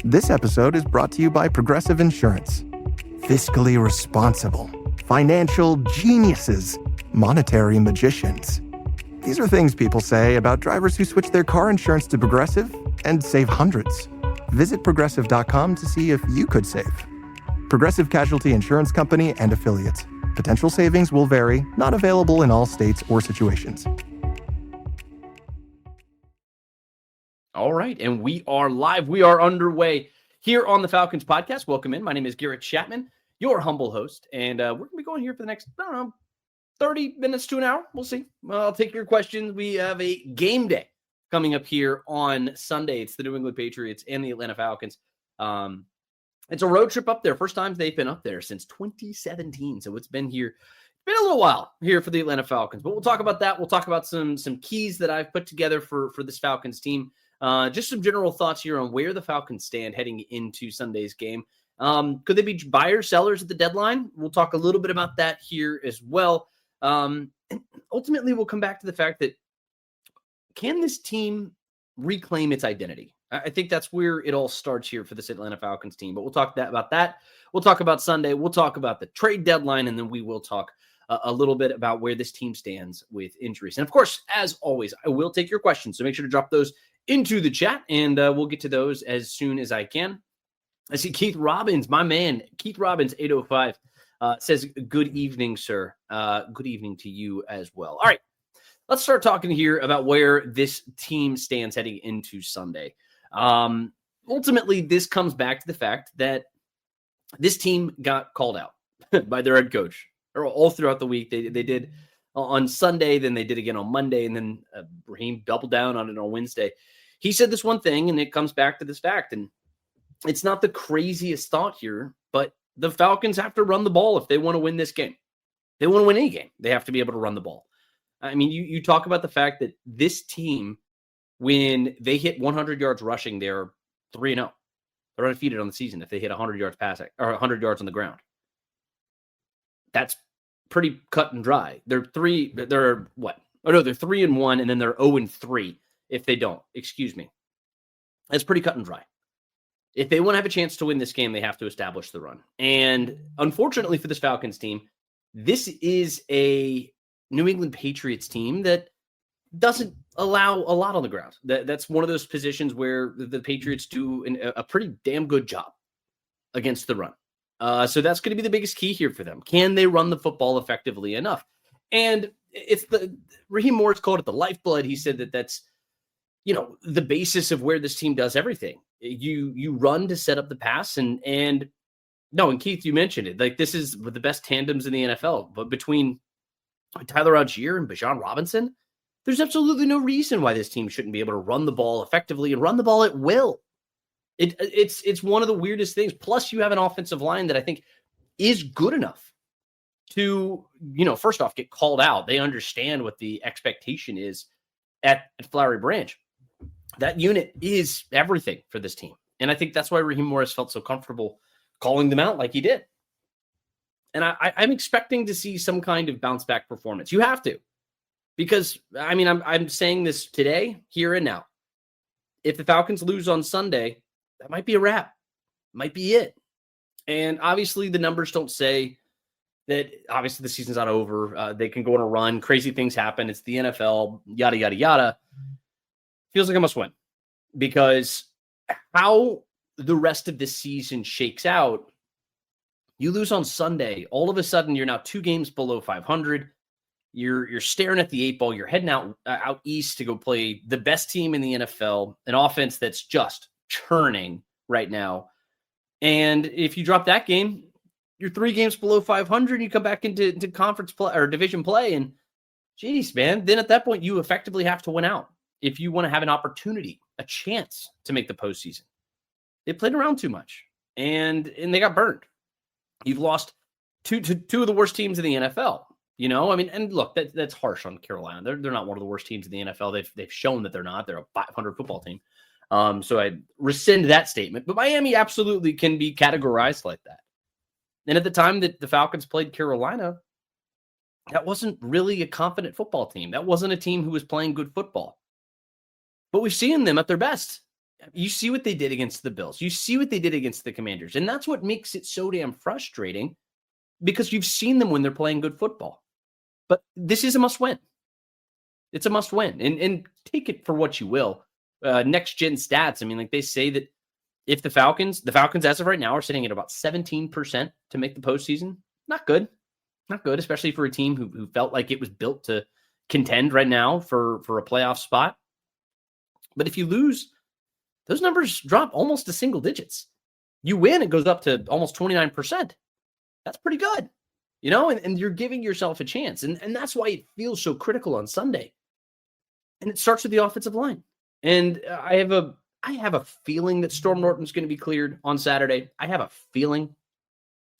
This episode is brought to you by Progressive Insurance. Fiscally responsible, financial geniuses, monetary magicians. These are things people say about drivers who switch their car insurance to Progressive and save hundreds. Visit progressive.com to see if you could save. Progressive Casualty Insurance Company and Affiliates. Potential savings will vary, not available in all states or situations. All right, and we are live. We are underway here on the Falcons Podcast. Welcome in. My name is Garrett Chapman, your humble host, and we're going to be going here for the next, 30 minutes to an hour. We'll see. I'll take your questions. We have a game day coming up here on Sunday. It's the New England Patriots and the Atlanta Falcons. It's a road trip up there. First time they've been up there since 2017, so it's been a little while here for the Atlanta Falcons. But we'll talk about that. We'll talk about some keys that I've put together for this Falcons team. Just some general thoughts here on where the Falcons stand heading into Sunday's game. Could they be buyers, sellers at the deadline? We'll talk a little bit about that here as well. And ultimately, we'll come back to the fact that can this team reclaim its identity? I think that's where it all starts here for this Atlanta Falcons team. But we'll talk about that. We'll talk about Sunday. We'll talk about the trade deadline, and then we will talk a little bit about where this team stands with injuries. And of course, as always, I will take your questions. So make sure to drop those into the chat, and we'll get to those as soon as I can. I see Keith Robbins, my man, Keith Robbins, 805, says, good evening, sir. Good evening to you as well. All right, let's start talking here about where this team stands heading into Sunday. Ultimately, this comes back to the fact that this team got called out by their head coach all throughout the week. They did on Sunday, then they did again on Monday, and then Raheem doubled down on it on Wednesday. He said this one thing, and it comes back to this fact, and it's not the craziest thought here, but the Falcons have to run the ball if they want to win this game. They want to win any game. They have to be able to run the ball. I mean, you talk about the fact that this team, when they hit 100 yards rushing, they're 3-0. They're undefeated on the season if they hit 100 yards passing or 100 yards on the ground. That's pretty cut and dry. They're 3-1, and then they're 0-3 if they don't. Excuse me. That's pretty cut and dry. If they want to have a chance to win this game, they have to establish the run. And unfortunately for this Falcons team, this is a New England Patriots team that doesn't allow a lot on the ground. That's one of those positions where the Patriots do a pretty damn good job against the run. So that's going to be the biggest key here for them. Can they run the football effectively enough? And it's Raheem Morris called it the lifeblood. He said that's, the basis of where this team does everything. You run to set up the pass, and Keith, you mentioned it. Like, this is the best tandems in the NFL. But between Tyler Algier and Bijan Robinson, there's absolutely no reason why this team shouldn't be able to run the ball effectively and run the ball at will. It's one of the weirdest things. Plus, you have an offensive line that I think is good enough to, first off, get called out. They understand what the expectation is at Flowery Branch. That unit is everything for this team. And I think that's why Raheem Morris felt so comfortable calling them out like he did. And I'm expecting to see some kind of bounce back performance. You have to. Because, I'm saying this today, here and now. If the Falcons lose on Sunday, that might be a wrap. Might be it. And obviously the numbers don't say that obviously the season's not over. They can go on a run. Crazy things happen. It's the NFL, yada, yada, yada. Feels like I must win. Because how the rest of this season shakes out, you lose on Sunday. All of a sudden, you're now 2 games below 500. You're staring at the 8 ball. You're heading out east to go play the best team in the NFL, an offense that's just churning right now. And if you drop that game, you're 3 games below 500. You come back into conference play or division play, and geez, man, then at that point you effectively have to win out if you want to have an opportunity, a chance to make the postseason. They played around too much, and they got burned. You've lost two of the worst teams in the NFL. And look, that's harsh on Carolina. They're not one of the worst teams in the NFL. They've shown that they're not. They're a 500 football team. So I rescind that statement. But Miami absolutely can be categorized like that. And at the time that the Falcons played Carolina, that wasn't really a confident football team. That wasn't a team who was playing good football. But we've seen them at their best. You see what they did against the Bills. You see what they did against the Commanders. And that's what makes it so damn frustrating, because you've seen them when they're playing good football. But this is a must-win. It's a must-win. And take it for what you will. Next-gen stats, I mean, like they say that if the Falcons as of right now are sitting at about 17% to make the postseason, not good. Not good, especially for a team who felt like it was built to contend right now for a playoff spot. But if you lose, those numbers drop almost to single digits. You win, it goes up to almost 29%. That's pretty good, and you're giving yourself a chance. And that's why it feels so critical on Sunday. And it starts with the offensive line. And I have a feeling that Storm Norton's going to be cleared on Saturday. I have a feeling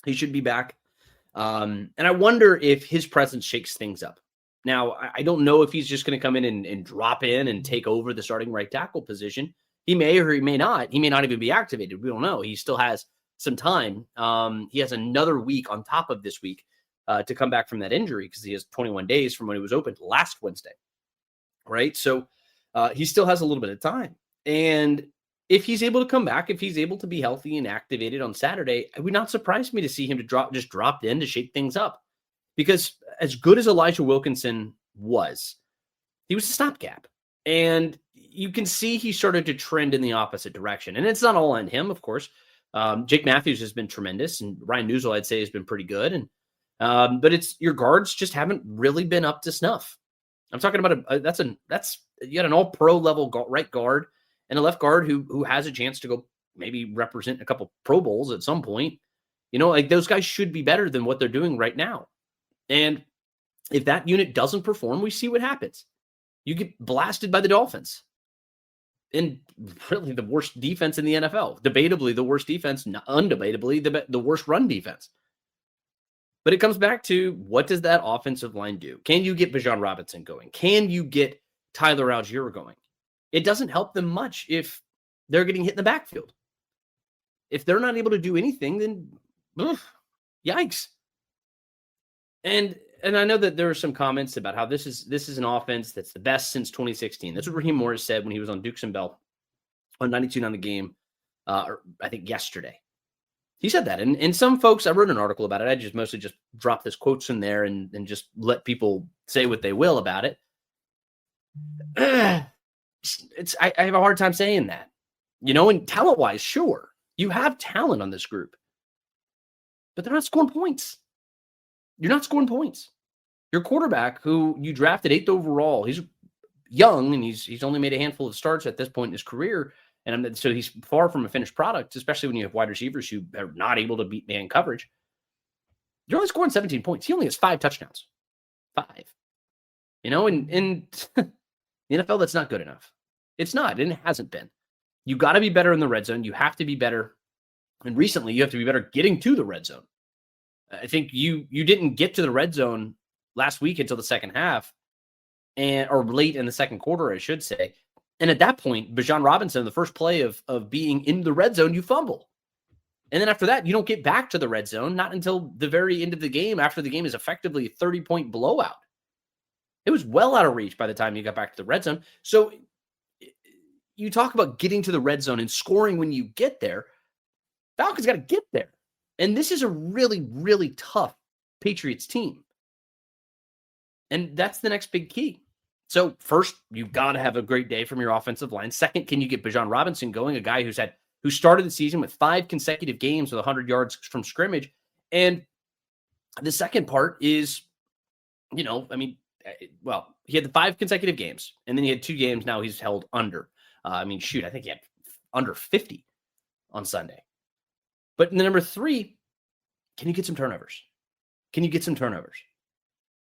he should be back. And I wonder if his presence shakes things up. Now, I don't know if he's just going to come in and drop in and take over the starting right tackle position. He may or he may not. He may not even be activated. We don't know. He still has some time. He has another week on top of this week to come back from that injury, because he has 21 days from when it was opened last Wednesday. Right? So he still has a little bit of time. And if he's able to come back, if he's able to be healthy and activated on Saturday, it would not surprise me to see him just drop in to shake things up. Because as good as Elijah Wilkinson was, he was a stopgap. And you can see he started to trend in the opposite direction. And it's not all on him, of course. Jake Matthews has been tremendous, and Ryan Newsel, I'd say, has been pretty good. And but it's your guards just haven't really been up to snuff. I'm talking about you got an all-pro level right guard and a left guard who has a chance to go maybe represent a couple Pro Bowls at some point. Like those guys should be better than what they're doing right now. And if that unit doesn't perform, we see what happens. You get blasted by the Dolphins. And really the worst defense in the NFL. Debatably the worst defense, undebatably the worst run defense. But it comes back to, what does that offensive line do? Can you get Bijan Robinson going? Can you get Tyler Algier going? It doesn't help them much if they're getting hit in the backfield. If they're not able to do anything, then yikes. And I know that there are some comments about how this is an offense that's the best since 2016. That's what Raheem Morris said when he was on Dukes and Bell on 92.9 The Game, I think yesterday. He said that. And some folks, I wrote an article about it. I just mostly just dropped this quotes in there and just let people say what they will about it. I have a hard time saying that. And talent-wise, sure. You have talent on this group. But they're not scoring points. You're not scoring points. Your quarterback, who you drafted 8th overall, he's young and he's only made a handful of starts at this point in his career. And so he's far from a finished product, especially when you have wide receivers who are not able to beat man coverage. You're only scoring 17 points. He only has 5 touchdowns. 5. And the NFL, that's not good enough. It's not, and it hasn't been. You got to be better in the red zone. You have to be better. And recently, you have to be better getting to the red zone. I think you didn't get to the red zone last week until the second half, or late in the second quarter, I should say. And at that point, Bijan Robinson, the first play of being in the red zone, you fumble. And then after that, you don't get back to the red zone, not until the very end of the game, after the game is effectively a 30-point blowout. It was well out of reach by the time you got back to the red zone. So you talk about getting to the red zone and scoring when you get there. Falcons got to get there. And this is a really, really tough Patriots team. And that's the next big key. So first, you've got to have a great day from your offensive line. Second, can you get Bijan Robinson going, a guy who started the season with 5 consecutive games with 100 yards from scrimmage? And the second part is, he had the 5 consecutive games, and then he had 2 games now he's held under. I think he had under 50 on Sunday. But number 3, can you get some turnovers?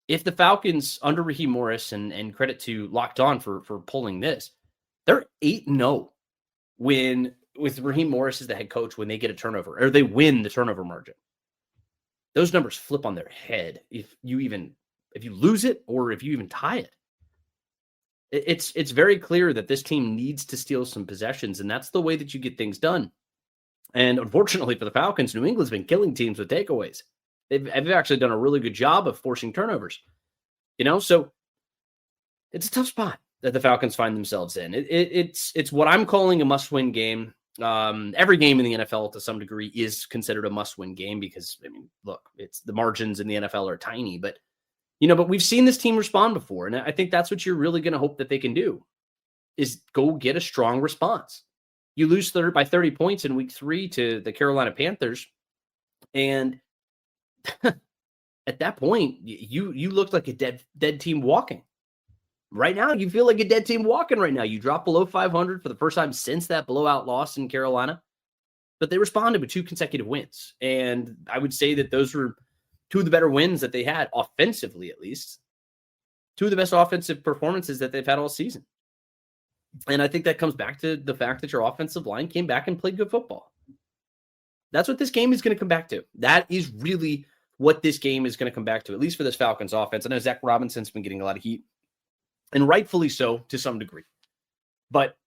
If the Falcons, under Raheem Morris, and credit to Locked On for pulling this, they're 8-0 with Raheem Morris as the head coach when they get a turnover, or they win the turnover margin. Those numbers flip on their head if you lose it or if you even tie it. It's very clear that this team needs to steal some possessions, and that's the way that you get things done. And unfortunately for the Falcons, New England's been killing teams with takeaways. They've actually done a really good job of forcing turnovers. So it's a tough spot. that the Falcons find themselves in. It's what I'm calling a must-win game. Every game in the NFL to some degree is considered a must-win game because, I mean, look, it's the margins in the NFL are tiny, but we've seen this team respond before. And I think that's what you're really going to hope that they can do is go get a strong response. You lose by 30 points in week 3 to the Carolina Panthers. And at that point, you looked like a dead team walking. Right now, you feel like a dead team walking right now. You dropped below 500 for the first time since that blowout loss in Carolina. But they responded with 2 consecutive wins. And I would say that those were 2 of the better wins that they had, offensively at least. 2 of the best offensive performances that they've had all season. And I think that comes back to the fact that your offensive line came back and played good football. That's what this game is going to come back to. That is really what this game is going to come back to, at least for this Falcons offense. I know Zach Robinson's been getting a lot of heat, and rightfully so to some degree. But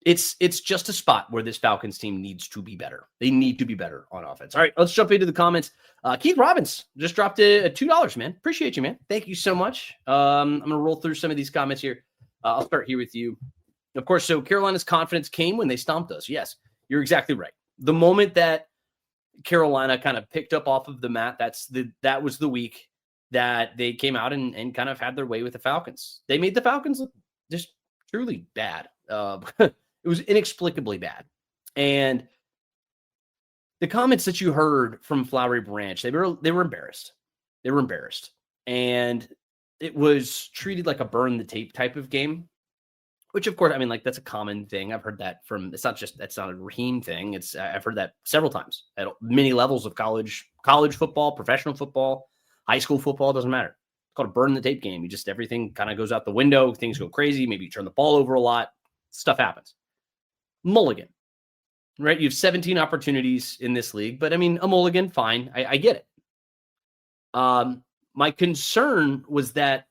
it's just a spot where this Falcons team needs to be better. They need to be better on offense. All right, let's jump into the comments. Keith Robbins just dropped a $2, man. Appreciate you, man. Thank you so much. I'm going to roll through some of these comments here. I'll start here with you. Of course, so Carolina's confidence came when they stomped us. Yes, you're exactly right. The moment that Carolina kind of picked up off of the mat, that was the week that they came out and kind of had their way with the Falcons. They made the Falcons look just truly bad. It was inexplicably bad. And the comments that you heard from Flowery Branch, they were embarrassed. They were embarrassed. And it was treated like a burn the tape type of game, which of course, I mean, like that's a common thing. I've heard that that's not a Raheem thing. I've heard that several times at many levels of college football, professional football, high school football, doesn't matter. It's called a burn the tape game. Everything kind of goes out the window. Things go crazy. Maybe you turn the ball over a lot. Stuff happens. Mulligan, right? You have 17 opportunities in this league, but I mean, a mulligan, fine. I get it. My concern was that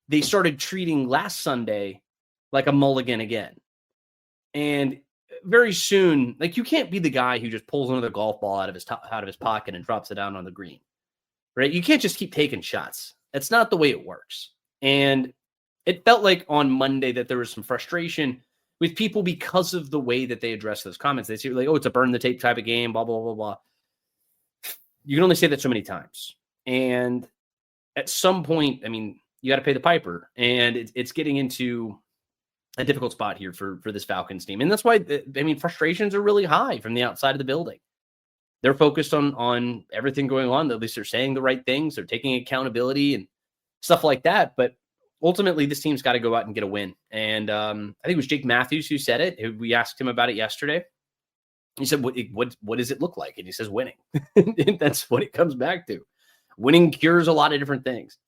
they started treating last Sunday like a mulligan again. And very soon, like you can't be the guy who just pulls another golf ball out of his pocket and drops it down on the green, right? You can't just keep taking shots. That's not the way it works. And it felt like on Monday that there was some frustration with people because of the way that they address those comments. They say like, oh, it's a burn the tape type of game, blah, blah, blah, blah. You can only say that so many times. And at some point, I mean, you got to pay the piper. And it's getting into a difficult spot here for this Falcons team. And that's why, I mean, frustrations are really high from the outside of the building. They're focused on everything going on. At least they're saying the right things. They're taking accountability and stuff like that. But ultimately, this team's got to go out and get a win. And I think it was Jake Matthews who said it. We asked him about it yesterday. He said, what does it look like? And he says, winning. And that's what it comes back to. Winning cures a lot of different things.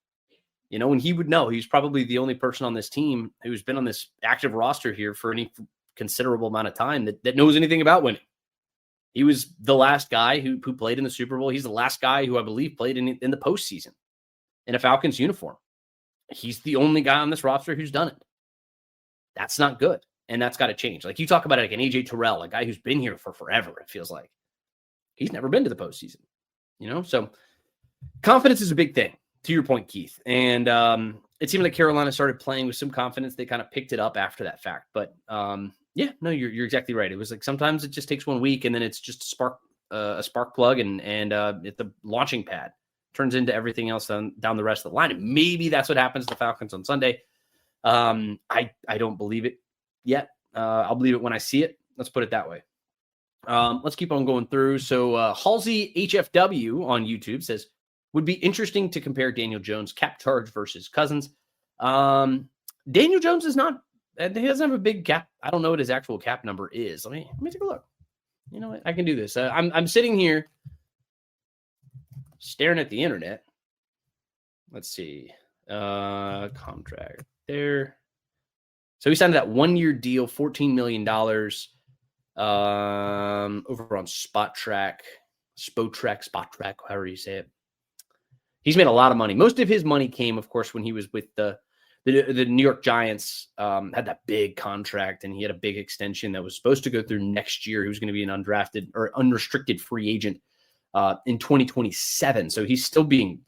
And he would know. He's probably the only person on this team who's been on this active roster here for any considerable amount of time that knows anything about winning. He was the last guy who played in the Super Bowl. He's the last guy who I believe played in the postseason in a Falcons uniform. He's the only guy on this roster who's done it. That's not good. And that's got to change. Like you talk about it like an AJ Terrell, a guy who's been here for forever, it feels like. He's never been to the postseason. So confidence is a big thing, to your point, Keith. And it seemed like Carolina started playing with some confidence. They kind of picked it up after that fact. But yeah, no, you're exactly right. It was like sometimes it just takes 1 week and then it's just a spark plug and it's the launching pad. Turns into everything else down the rest of the line. And maybe that's what happens to the Falcons on Sunday. I don't believe it yet. I'll believe it when I see it. Let's put it that way. Let's keep on going through. So Halsey HFW on YouTube says, would be interesting to compare Daniel Jones' cap charge versus Cousins. Daniel Jones is not, he doesn't have a big cap. I don't know what his actual cap number is. Let me take a look. You know what? I can do this. I'm sitting here staring at the internet. Let's see. Contract there. So he signed that 1-year deal, $14 million over on Spot Track, however you say it. He's made a lot of money. Most of his money came, of course, when he was with the New York Giants, had that big contract, and he had a big extension that was supposed to go through next year. He was going to be an undrafted or unrestricted free agent in 2027. So he's still being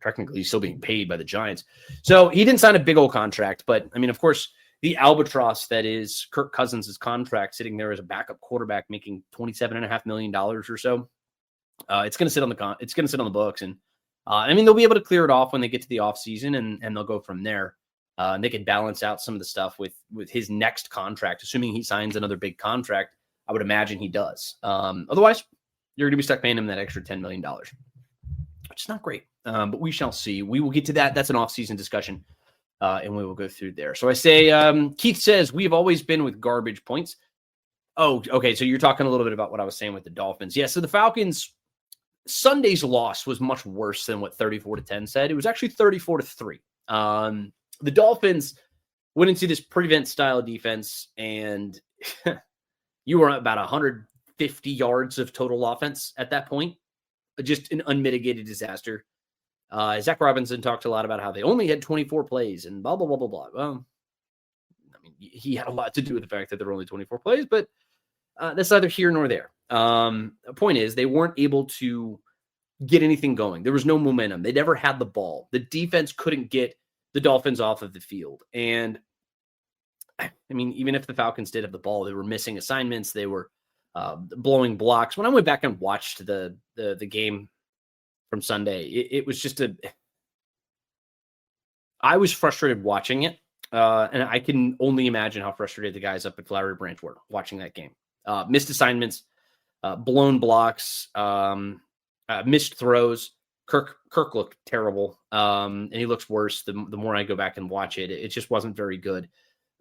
technically he's still being paid by the Giants. So he didn't sign a big old contract. But, I mean, of course, the albatross that is Kirk Cousins' contract sitting there as a backup quarterback making $27.5 million or so. It's going to sit on the books. And, I mean, they'll be able to clear it off when they get to the offseason, and they'll go from there. And they can balance out some of the stuff with his next contract, assuming he signs another big contract. I would imagine he does. Otherwise, you're going to be stuck paying him that extra $10 million, which is not great. But we shall see. We will get to that. That's an off-season discussion, and we will go through there. So I say, Keith says, we've always been with garbage points. Oh, okay. So you're talking a little bit about what I was saying with the Dolphins. Yeah, so the Falcons, Sunday's loss was much worse than what 34-10 said. It was actually 34-3. The Dolphins went into this prevent style defense, and you were about 150 yards of total offense at that point. Just an unmitigated disaster. Zach Robinson talked a lot about how they only had 24 plays and blah, blah, blah, blah, blah. Well, I mean, he had a lot to do with the fact that there were only 24 plays, but that's neither here nor there. The point is they weren't able to get anything going. There was no momentum. They never had the ball. The defense couldn't get the Dolphins off of the field. And I mean, even if the Falcons did have the ball, they were missing assignments. They were blowing blocks. When I went back and watched the game from Sunday, it was just I was frustrated watching it. And I can only imagine how frustrated the guys up at Flowery Branch were watching that game. Missed assignments, blown blocks, missed throws. Kirk looked terrible, and he looks worse the more I go back and watch it. It just wasn't very good.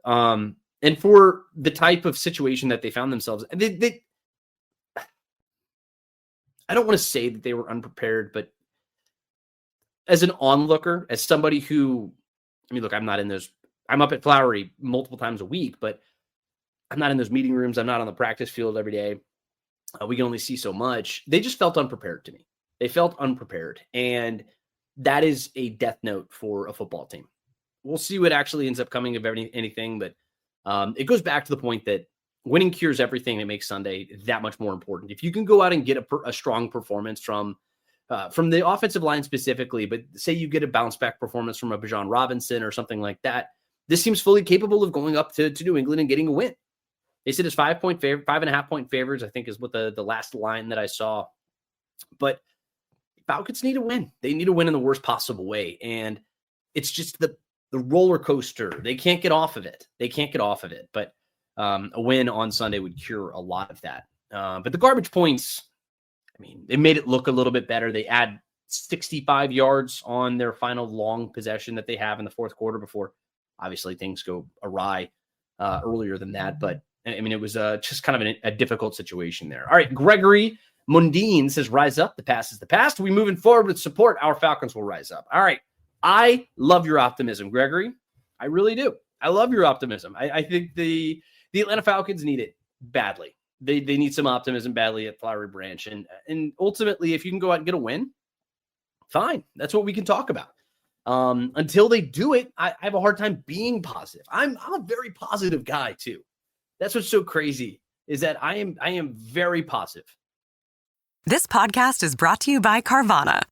And for the type of situation that they found themselves, I don't want to say that they were unprepared, but as an onlooker, as somebody who, I mean, look, I'm up at Flowery multiple times a week, but I'm not in those meeting rooms. I'm not on the practice field every day. We can only see so much. They just felt unprepared to me. They felt unprepared, and that is a death note for a football team. We'll see what actually ends up coming of anything, but it goes back to the point that winning cures everything. It makes Sunday that much more important. If you can go out and get a strong performance from the offensive line specifically, but say you get a bounce back performance from a Bijan Robinson or something like that, this seems fully capable of going up to New England and getting a win. They said it's 5.5 point favors, I think is what the last line that I saw. But Falcons need a win. They need a win in the worst possible way. And it's just the roller coaster. They can't get off of it. But a win on Sunday would cure a lot of that. But the garbage points, I mean, they made it look a little bit better. They add 65 yards on their final long possession that they have in the fourth quarter before obviously things go awry earlier than that. But I mean, it was just kind of a difficult situation there. All right, Gregory Mundine says, rise up. The past is the past. We moving forward with support. Our Falcons will rise up. All right. I love your optimism, Gregory. I really do. I love your optimism. I think the Atlanta Falcons need it badly. They need some optimism badly at Flowery Branch. And ultimately, if you can go out and get a win, fine. That's what we can talk about. Until they do it, I have a hard time being positive. I'm a very positive guy too. That's what's so crazy is that I am very positive. This podcast is brought to you by Carvana.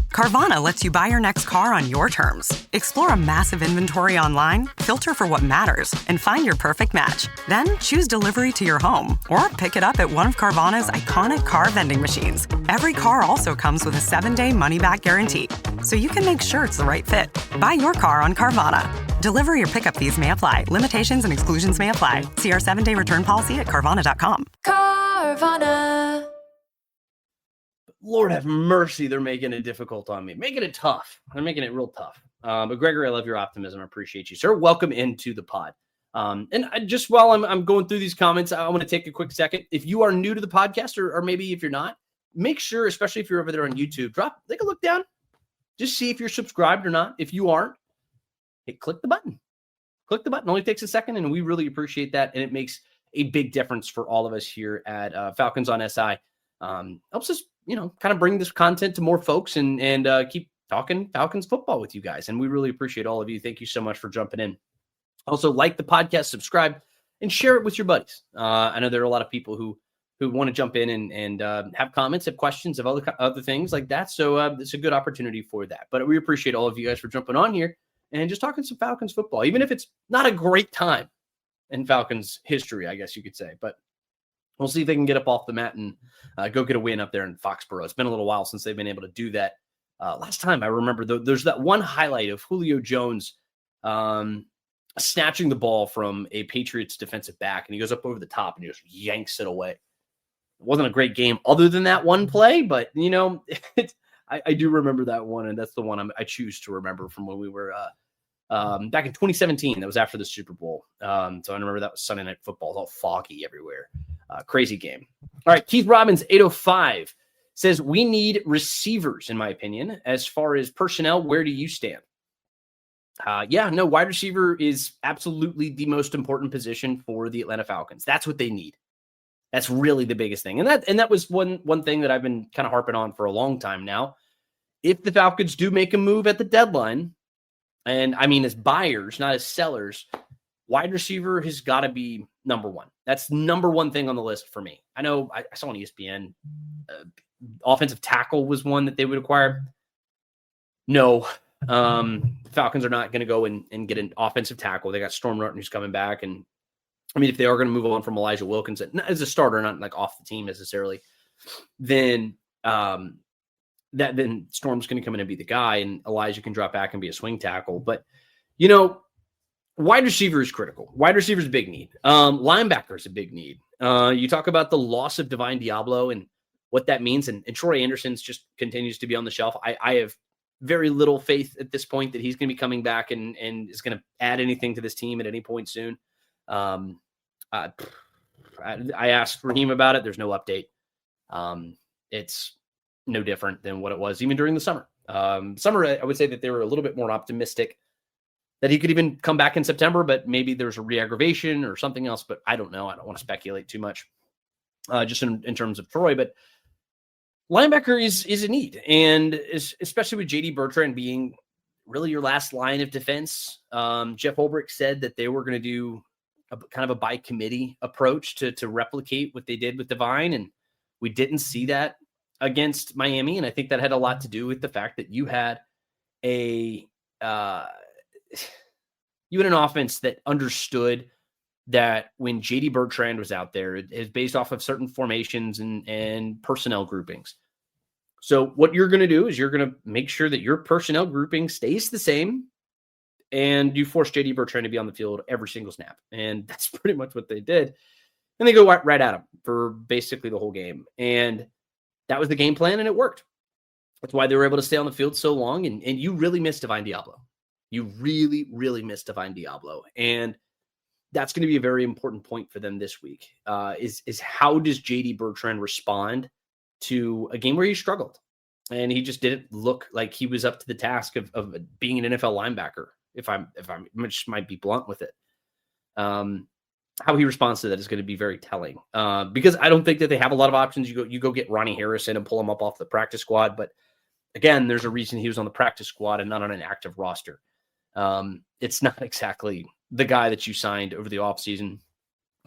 Carvana lets you buy your next car on your terms. Explore a massive inventory online, filter for what matters, and find your perfect match. Then choose delivery to your home or pick it up at one of Carvana's iconic car vending machines. Every car also comes with a 7-day money-back guarantee, so you can make sure it's the right fit. Buy your car on Carvana. Delivery or pickup fees may apply. Limitations and exclusions may apply. See our 7-day return policy at Carvana.com. Carvana. Lord have mercy, they're making it difficult on me. Making it tough. They're making it real tough. But Gregory, I love your optimism. I appreciate you, sir. Welcome into the pod. Just while I'm going through these comments, I want to take a quick second. If you are new to the podcast, or maybe if you're not, make sure, especially if you're over there on YouTube, take a look down. Just see if you're subscribed or not. If you aren't, click the button. Click the button. It only takes a second, and we really appreciate that. And it makes a big difference for all of us here at Falcons on SI. Helps us, kind of bring this content to more folks and keep talking Falcons football with you guys. And we really appreciate all of you. Thank you so much for jumping in. Also, like the podcast, subscribe, and share it with your buddies. I know there are a lot of people who who want to jump in and have comments, have questions, have other things like that. So it's a good opportunity for that. But we appreciate all of you guys for jumping on here and just talking some Falcons football, even if it's not a great time in Falcons history, I guess you could say. But we'll see if they can get up off the mat and go get a win up there in Foxborough. It's been a little while since they've been able to do that. Last time I remember, there's that one highlight of Julio Jones snatching the ball from a Patriots defensive back, and he goes up over the top and he just yanks it away. It wasn't a great game other than that one play, but, I do remember that one, and that's the one I choose to remember from when we were back in 2017. That was after the Super Bowl. So I remember that was Sunday Night Football. It was all foggy everywhere. Crazy game. All right, Keith Robbins, 805, says, we need receivers, in my opinion. As far as personnel, where do you stand? Wide receiver is absolutely the most important position for the Atlanta Falcons. That's what they need. That's really the biggest thing. And that was one thing that I've been kind of harping on for a long time now. If the Falcons do make a move at the deadline, and I mean as buyers, not as sellers, wide receiver has got to be number one. That's number one thing on the list for me. I know I saw on ESPN, offensive tackle was one that they would acquire. No, Falcons are not going to go and get an offensive tackle. They got Storm Norton who's coming back. And I mean, if they are going to move on from Elijah Wilkinson as a starter, not like off the team necessarily, then then Storm's going to come in and be the guy, and Elijah can drop back and be a swing tackle. But, wide receiver is critical. Wide receiver is a big need. Linebacker is a big need. You talk about the loss of Divine Diablo and what that means, and Troy Anderson's just continues to be on the shelf. I have very little faith at this point that he's going to be coming back and is going to add anything to this team at any point soon. I asked Raheem about it. There's no update. It's no different than what it was even during the summer. Summer, I would say that they were a little bit more optimistic that he could even come back in September, but maybe there's a re-aggravation or something else, but I don't know. I don't want to speculate too much just in terms of Troy, but linebacker is a need. And especially with JD Bertrand being really your last line of defense. Jeff Holbrick said that they were going to do kind of a by committee approach to replicate what they did with Divine. And we didn't see that against Miami. And I think that had a lot to do with the fact that you had an offense that understood that when JD Bertrand was out there, it is based off of certain formations and personnel groupings. So what you're going to do is you're going to make sure that your personnel grouping stays the same, and you force JD Bertrand to be on the field every single snap. And that's pretty much what they did. And they go right at him for basically the whole game. And that was the game plan, and it worked. That's why they were able to stay on the field so long. And you really missed Divine Diablo. You really, really missed Divine Diablo. And that's going to be a very important point for them this week, is how does JD Bertrand respond to a game where he struggled? And he just didn't look like he was up to the task of being an NFL linebacker, if I just might be blunt with it. How he responds to that is going to be very telling, because I don't think that they have a lot of options. You go get Ronnie Harrison and pull him up off the practice squad. But again, there's a reason he was on the practice squad and not on an active roster. It's not exactly the guy that you signed over the offseason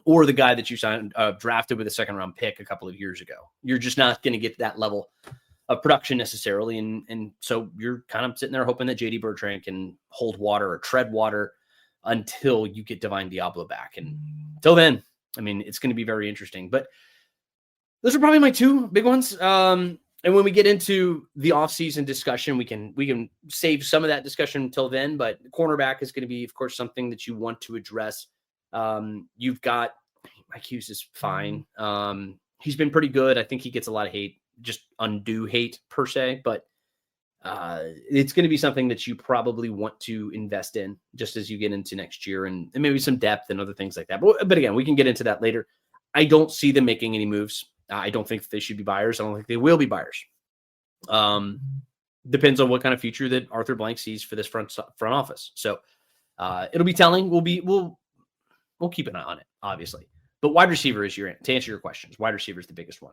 or the guy that you signed, drafted with a second-round pick a couple of years ago. You're just not going to get that level of production necessarily. And so you're kind of sitting there hoping that JD Bertrand can hold water or tread water until you get Divine Diablo back. And until then, I mean, it's going to be very interesting. But those are probably my two big ones. And when we get into the offseason discussion, we can save some of that discussion until then. But cornerback is going to be, of course, something that you want to address. You've got Mike Hughes is fine. He's been pretty good. I think he gets a lot of hate, just undue hate per se. But it's going to be something that you probably want to invest in just as you get into next year, and maybe some depth and other things like that. But again, we can get into that later. I don't see them making any moves. I don't think they should be buyers. I don't think they will be buyers. Depends on what kind of future that Arthur Blank sees for this front office. So it'll be telling. We'll keep an eye on it, obviously. But wide receiver is to answer your questions. Wide receiver is the biggest one.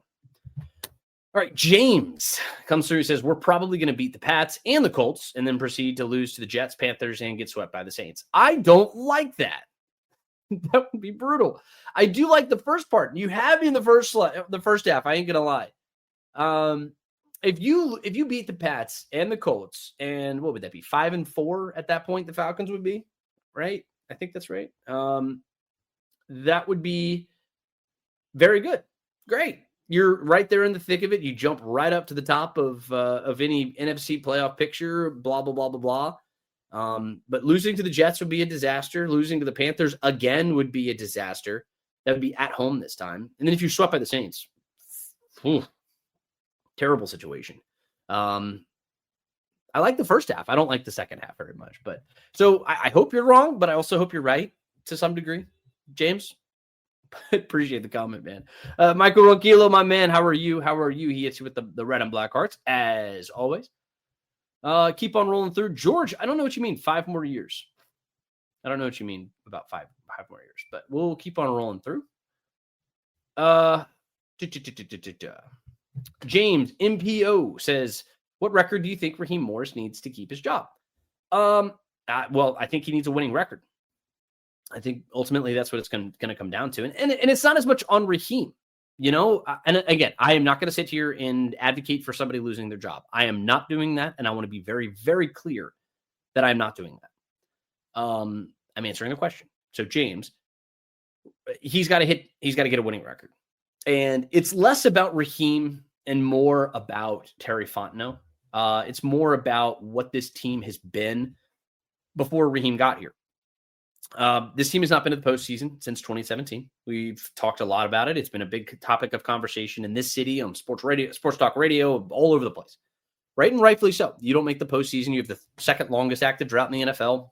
All right, James comes through and says, we're probably going to beat the Pats and the Colts and then proceed to lose to the Jets, Panthers, and get swept by the Saints. I don't like that. That would be brutal. I do like the first part. You have me in the first half. I ain't gonna lie. If you beat the Pats and the Colts, and what would that be? 5-4 at that point, the Falcons would be, right? I think that's right. That would be very good. Great. You're right there in the thick of it. You jump right up to the top of any NFC playoff picture, blah, blah, blah, blah, blah. But losing to the Jets would be a disaster. Losing to the Panthers again would be a disaster. That would be at home this time. And then if you're swept by the Saints, terrible situation. I like the first half. I don't like the second half very much. But so I hope you're wrong, but I also hope you're right to some degree. James, appreciate the comment, man. Michael Ronquillo, my man, how are you? How are you? He hits you with the red and black hearts, as always. Keep on rolling through. George, I don't know what you mean, 5 more years. I don't know what you mean about five more years, but we'll keep on rolling through. James MPO says, what record do you think Raheem Morris needs to keep his job? Well, I think he needs a winning record. I think ultimately that's what it's going to come down to. And it's not as much on Raheem, you know, and again, I am not going to sit here and advocate for somebody losing their job. I am not doing that. And I want to be very, very clear that I'm not doing that. I'm answering a question. So James, he's got to get a winning record. And it's less about Raheem and more about Terry Fontenot. It's more about what this team has been before Raheem got here. This team has not been to the postseason since 2017. We've talked a lot about it. It's been a big topic of conversation in this city, on sports radio, sports talk radio, all over the place. Right, and rightfully so. You don't make the postseason. You have the second longest active drought in the NFL.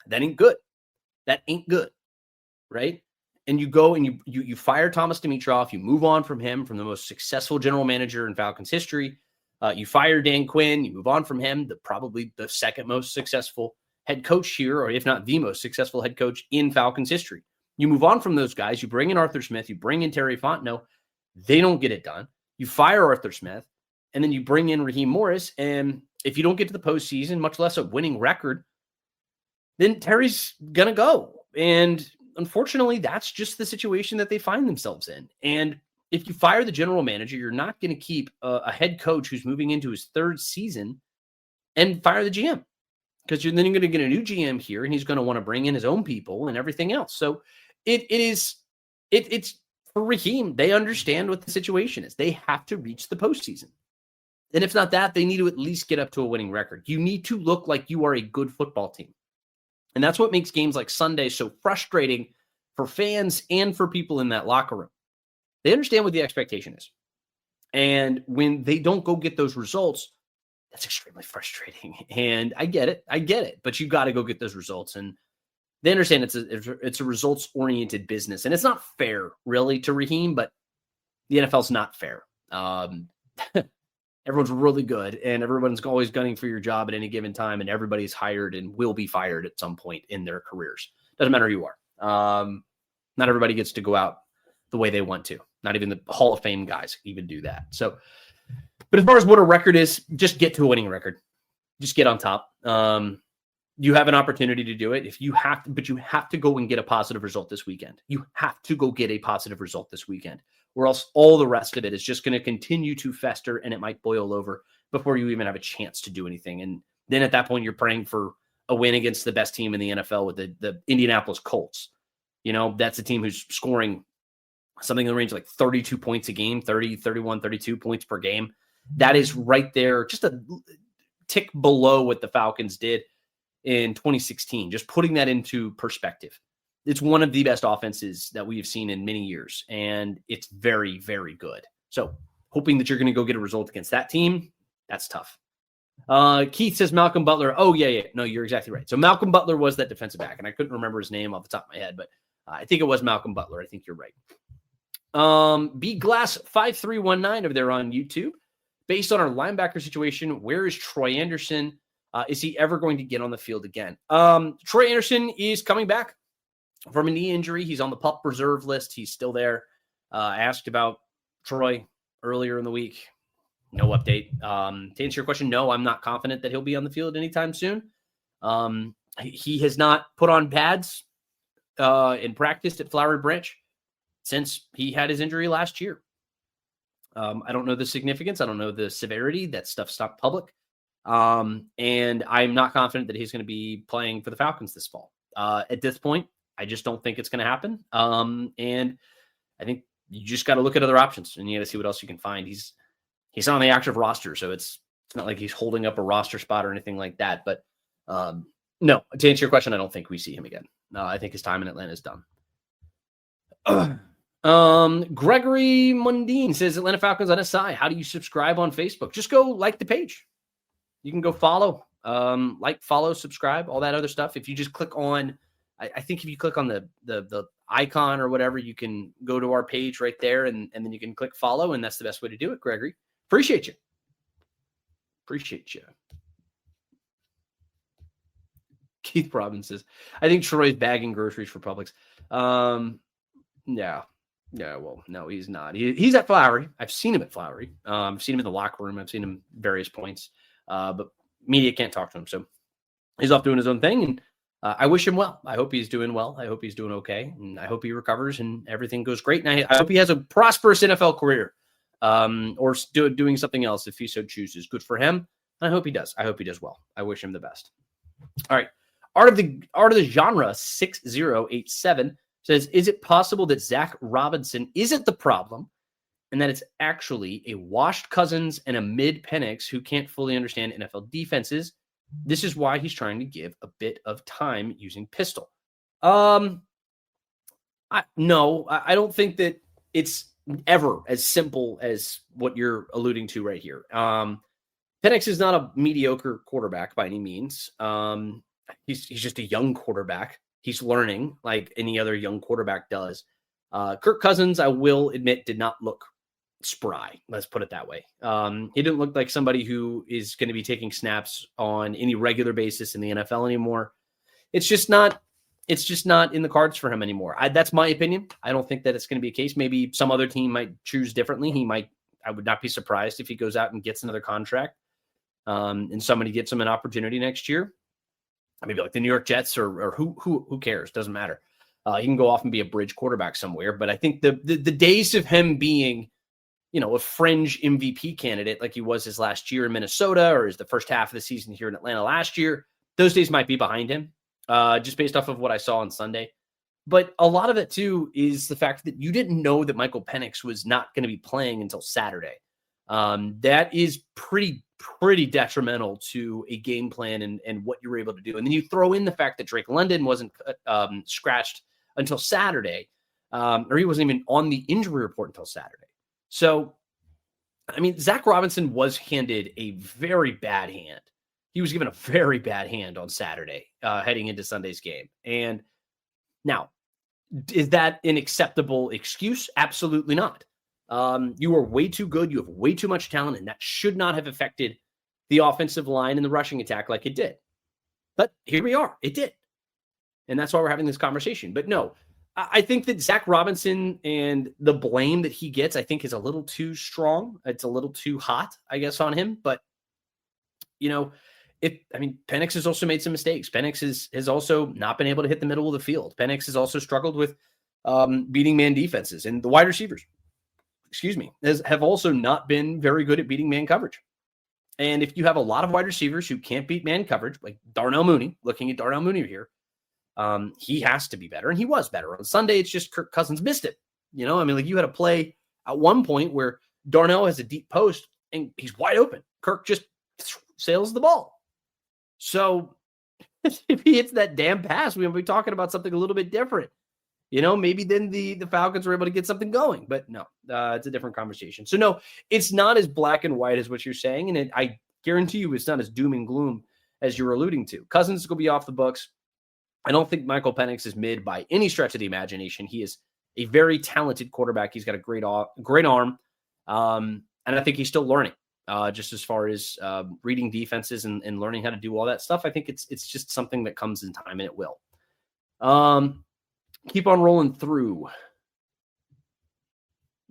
That ain't good. That ain't good. Right? And you go and you fire Thomas Dimitroff. You move on from him, from the most successful general manager in Falcons history. You fire Dan Quinn. You move on from him, probably the second most successful head coach here, or if not the most successful head coach in Falcons history. You move on from those guys. You bring in Arthur Smith. You bring in Terry Fontenot. They don't get it done. You fire Arthur Smith, and then you bring in Raheem Morris. And if you don't get to the postseason, much less a winning record, then Terry's going to go. And unfortunately, that's just the situation that they find themselves in. And if you fire the general manager, you're not going to keep a head coach who's moving into his third season and fire the GM. Because then you're going to get a new GM here, and he's going to want to bring in his own people and everything else. So it's for Raheem. They understand what the situation is. They have to reach the postseason. And if not that, they need to at least get up to a winning record. You need to look like you are a good football team. And that's what makes games like Sunday so frustrating for fans and for people in that locker room. They understand what the expectation is. And when they don't go get those results, that's extremely frustrating. And I get it, but you got to go get those results. And they understand it's a results-oriented business. And it's not fair, really, to Raheem, but the NFL's not fair. Everyone's really good, and everyone's always gunning for your job at any given time, and everybody's hired and will be fired at some point in their careers. Doesn't matter who you are. Not everybody gets to go out the way they want to. Not even the Hall of Fame guys even do that. So, but as far as what a record is, just get to a winning record. Just get on top. You have an opportunity to do it. You have to go and get a positive result this weekend. You have to go get a positive result this weekend, or else all the rest of it is just going to continue to fester, and it might boil over before you even have a chance to do anything. And then at that point, you're praying for a win against the best team in the NFL with the Indianapolis Colts. You know, that's a team who's scoring something in the range of like 32 points a game, 30, 31, 32 points per game. That is right there, just a tick below what the Falcons did in 2016. Just putting that into perspective. It's one of the best offenses that we have seen in many years, and it's very, very good. So hoping that you're going to go get a result against that team, that's tough. Keith says Malcolm Butler. Oh, yeah. No, you're exactly right. So Malcolm Butler was that defensive back, and I couldn't remember his name off the top of my head, but I think it was Malcolm Butler. I think you're right. BGlass5319 over there on YouTube. Based on our linebacker situation, where is Troy Anderson? Is he ever going to get on the field again? Troy Anderson is coming back from a knee injury. He's on the PUP reserve list. He's still there. I asked about Troy earlier in the week. No update. To answer your question, no, I'm not confident that he'll be on the field anytime soon. He has not put on pads and practiced at Flowery Branch since he had his injury last year. I don't know the significance. I don't know the severity. That stuff's not public. And I'm not confident that he's going to be playing for the Falcons this fall. At this point, I just don't think it's going to happen. And I think you just got to look at other options and you got to see what else you can find. He's on the active roster, so it's not like he's holding up a roster spot or anything like that. But no, to answer your question, I don't think we see him again. I think his time in Atlanta is done. Gregory Mundine says, Atlanta Falcons on SI. How do you subscribe on Facebook? Just go like the page. You can go follow, follow, subscribe, all that other stuff. If you just click on, I think if you click on the icon or whatever, you can go to our page right there and then you can click follow. And that's the best way to do it, Gregory. Appreciate you. Keith Robbins says, I think Troy's bagging groceries for Publix. Yeah. Well, no, he's not. He's at Flowery. I've seen him at Flowery. I've seen him in the locker room. I've seen him various points. But media can't talk to him. So he's off doing his own thing. And I wish him well. I hope he's doing well. I hope he's doing okay. And I hope he recovers and everything goes great. And I hope he has a prosperous NFL career or doing something else if he so chooses. Good for him. And I hope he does. I hope he does well. I wish him the best. All right. Art of the Genre 6087 says, is it possible that Zach Robinson isn't the problem and that it's actually a washed Cousins and a mid Penix who can't fully understand NFL defenses? This is why he's trying to give a bit of time using pistol. I don't think that it's ever as simple as what you're alluding to right here. Penix is not a mediocre quarterback by any means. He's just a young quarterback. He's learning like any other young quarterback does. Kirk Cousins, I will admit, did not look spry. Let's put it that way. He didn't look like somebody who is going to be taking snaps on any regular basis in the NFL anymore. It's just not in the cards for him anymore. That's my opinion. I don't think that it's going to be a case. Maybe some other team might choose differently. I would not be surprised if he goes out and gets another contract and somebody gets him an opportunity next year. Maybe like the New York Jets or who cares? Doesn't matter. He can go off and be a bridge quarterback somewhere. But I think the days of him being, a fringe MVP candidate like he was his last year in Minnesota or the first half of the season here in Atlanta last year, those days might be behind him just based off of what I saw on Sunday. But a lot of it, too, is the fact that you didn't know that Michael Penix was not going to be playing until Saturday. That is pretty detrimental to a game plan and what you were able to do. And then you throw in the fact that Drake London wasn't scratched until Saturday, or he wasn't even on the injury report until Saturday. So, Zach Robinson was handed a very bad hand. He was given a very bad hand on Saturday heading into Sunday's game. And now, is that an acceptable excuse? Absolutely not. You are way too good. You have way too much talent, and that should not have affected the offensive line and the rushing attack like it did. But here we are. It did. And that's why we're having this conversation. But no, I think that Zach Robinson and the blame that he gets, I think is a little too strong. It's a little too hot, I guess, on him. But, Penix has also made some mistakes. Penix has also not been able to hit the middle of the field. Penix has also struggled with beating man defenses. And the wide receivers, have also not been very good at beating man coverage. And if you have a lot of wide receivers who can't beat man coverage, like Darnell Mooney, looking at Darnell Mooney here, he has to be better. And he was better. On Sunday, it's just Kirk Cousins missed it. You had a play at one point where Darnell has a deep post and he's wide open. Kirk just sails the ball. So if he hits that damn pass, we'll be talking about something a little bit different. Maybe then the Falcons were able to get something going, but no, it's a different conversation. So no, it's not as black and white as what you're saying. And I guarantee you it's not as doom and gloom as you're alluding to. Cousins is going to be off the books. I don't think Michael Penix is mid by any stretch of the imagination. He is a very talented quarterback. He's got a great arm. And I think he's still learning just as far as reading defenses and learning how to do all that stuff. I think it's just something that comes in time and it will. Keep on rolling through.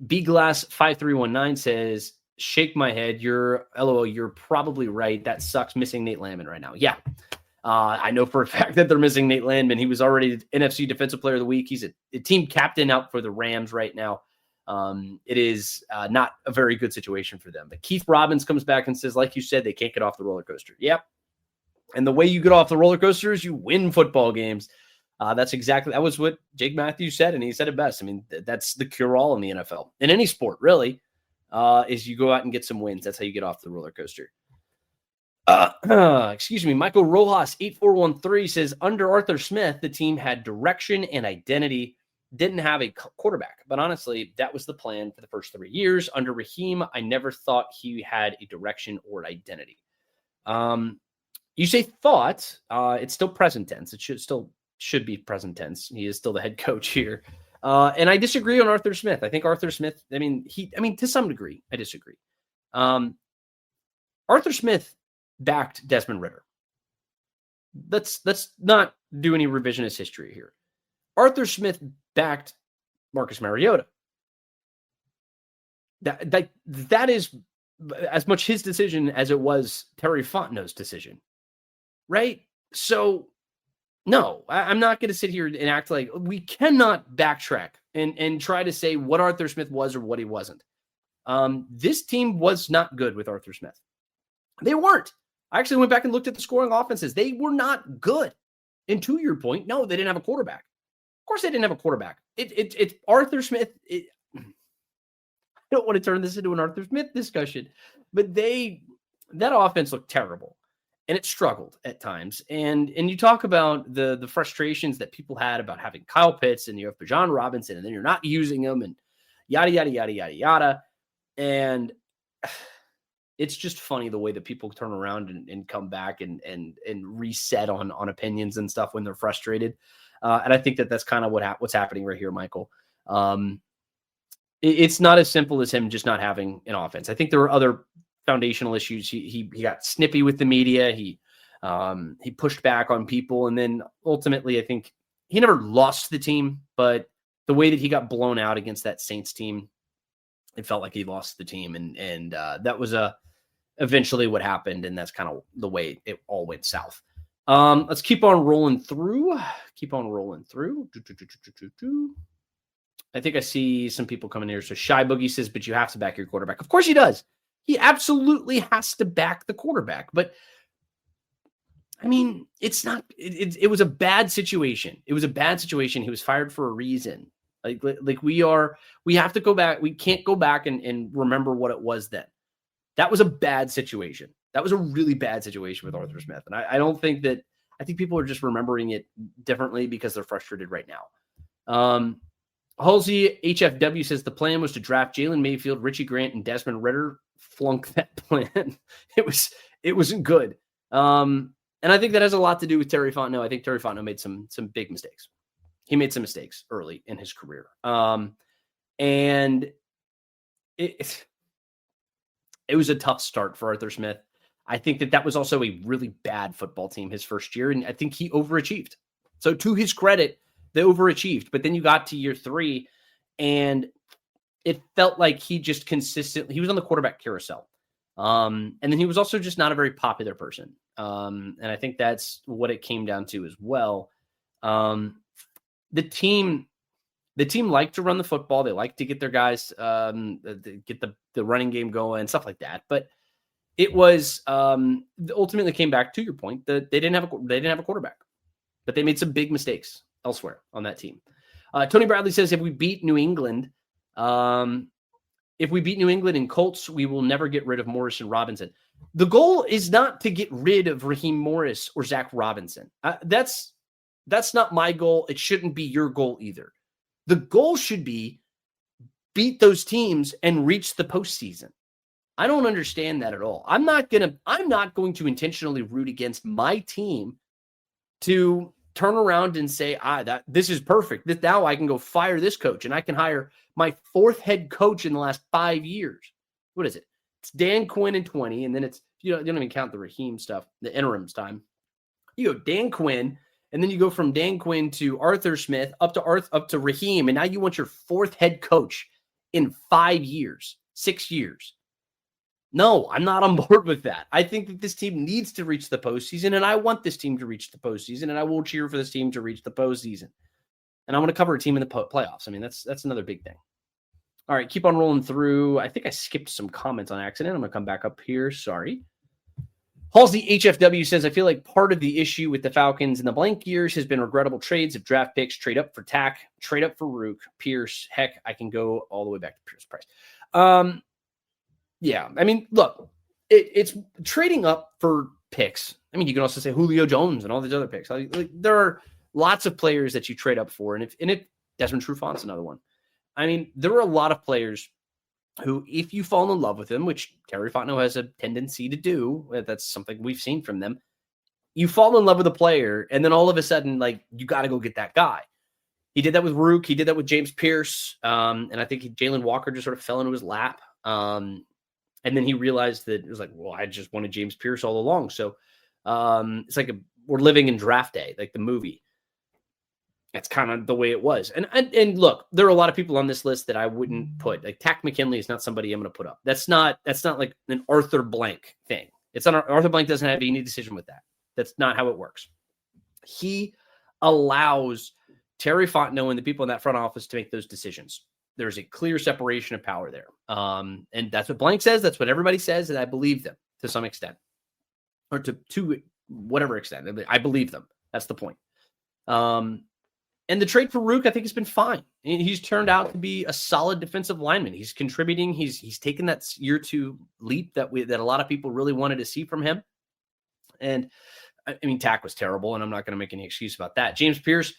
B-Glass5319 says, shake my head. You're probably right. That sucks missing Nate Landman right now. Yeah. I know for a fact that they're missing Nate Landman. He was already NFC Defensive Player of the Week. He's a team captain out for the Rams right now. It is not a very good situation for them. But Keith Robbins comes back and says, like you said, they can't get off the roller coaster. Yep. And the way you get off the roller coaster is you win football games. That was what Jake Matthews said, and he said it best. I mean, that's the cure-all in the NFL. In any sport, really, is you go out and get some wins. That's how you get off the roller coaster. Excuse me. Michael Rojas, 8413 says, under Arthur Smith, the team had direction and identity, didn't have a quarterback. But honestly, that was the plan for the first 3 years. Under Raheem, I never thought he had a direction or identity. You say thought, it's still present tense. It should be present tense. He is still the head coach here. And I disagree on Arthur Smith. I think Arthur Smith, to some degree, I disagree. Arthur Smith backed Desmond Ridder. Let's not do any revisionist history here. Arthur Smith backed Marcus Mariota. That is as much his decision as it was Terry Fontenot's decision, right? So, no, I'm not going to sit here and act like we cannot backtrack and try to say what Arthur Smith was or what he wasn't. This team was not good with Arthur Smith. They weren't. I actually went back and looked at the scoring offenses. They were not good. And to your point, no, they didn't have a quarterback. Of course, they didn't have a quarterback. It's Arthur Smith. I don't want to turn this into an Arthur Smith discussion, but that offense looked terrible, and it struggled at times. And you talk about the frustrations that people had about having Kyle Pitts, and you have Bijan Robinson, and then you're not using them, and yada yada yada yada yada. And it's just funny the way that people turn around and come back and reset on opinions and stuff when they're frustrated. And I think that's kind of what's happening right here, Michael. It's not as simple as him just not having an offense. I think there were other foundational issues. He got snippy with the media. He pushed back on people. And then ultimately, I think he never lost the team, but the way that he got blown out against that Saints team, it felt like he lost the team. And that was eventually what happened. And that's kind of the way it all went south. Let's keep on rolling through. I think I see some people coming here. So Shy Boogie says, but you have to back your quarterback. Of course he does. He absolutely has to back the quarterback. But I mean, it's not, it was a bad situation. It was a bad situation. He was fired for a reason. Like we have to go back. We can't go back and remember what it was then. That was a bad situation. That was a really bad situation with Arthur Smith. And I think people are just remembering it differently because they're frustrated right now. Halsey HFW says the plan was to draft Jalen Mayfield, Richie Grant, and Desmond Ridder. Flunk that plan. It wasn't good. And I think that has a lot to do with Terry Fontenot. I think Terry Fontenot made some big mistakes. He made some mistakes early in his career. And it was a tough start for Arthur Smith. I think that was also a really bad football team his first year, and I think he overachieved. So to his credit, they overachieved. But then you got to year 3, and it felt like he just consistently, he was on the quarterback carousel. And then he was also just not a very popular person. And I think that's what it came down to as well. The team liked to run the football. They liked to get their guys, get the running game going and stuff like that. But it was ultimately came back to your point that they didn't have a quarterback, but they made some big mistakes elsewhere on that team. Tony Bradley says, if we beat New England in Colts, we will never get rid of Morris and Robinson. The goal is not to get rid of Raheem Morris or Zach Robinson. That's not my goal. It shouldn't be your goal either. The goal should be beat those teams and reach the postseason. I don't understand that at all. I'm not going to intentionally root against my team to turn around and say, this is perfect. Now I can go fire this coach and I can hire my 4th head coach in the last 5 years. What is it? It's Dan Quinn in 20. And then it's, you don't even count the Raheem stuff, the interims time. You go Dan Quinn, and then you go from Dan Quinn to Arthur Smith up to Raheem. And now you want your 4th head coach in 5 years, 6 years. No, I'm not on board with that. I think that this team needs to reach the postseason, and I want this team to reach the postseason, and I will cheer for this team to reach the postseason. And I want to cover a team in the playoffs. I mean, that's another big thing. All right, keep on rolling through. I think I skipped some comments on accident. I'm going to come back up here. Sorry. Halsey HFW says, I feel like part of the issue with the Falcons in the blank years has been regrettable trades of draft picks, trade up for Tack, trade up for Rook, Pierce. Heck, I can go all the way back to Pierce Price. Yeah, I mean, look, it's trading up for picks. I mean, you can also say Julio Jones and all these other picks. Like, there are lots of players that you trade up for. And if Desmond Trufant's another one. I mean, there are a lot of players who, if you fall in love with them, which Terry Fontenot has a tendency to do, that's something we've seen from them, you fall in love with a player, and then all of a sudden, like, you got to go get that guy. He did that with Rook. He did that with James Pierce. And I think Jalen Walker just sort of fell into his lap. And then he realized that it was like, well, I just wanted James Pierce all along. So it's like we're living in draft day, like the movie. That's kind of the way it was. And look, there are a lot of people on this list that I wouldn't put. Like Tack McKinley is not somebody I'm going to put up. That's not like an Arthur Blank thing. It's not Arthur Blank doesn't have any decision with that. That's not how it works. He allows Terry Fontenot and the people in that front office to make those decisions. There's a clear separation of power there. And that's what Blank says. That's what everybody says. And I believe them to some extent, or to whatever extent. I believe them. That's the point. And the trade for Rook, I think, has been fine. He's turned out to be a solid defensive lineman. He's contributing. He's taken that year two leap that a lot of people really wanted to see from him. And I mean, Tack was terrible, and I'm not going to make any excuse about that. James Pierce,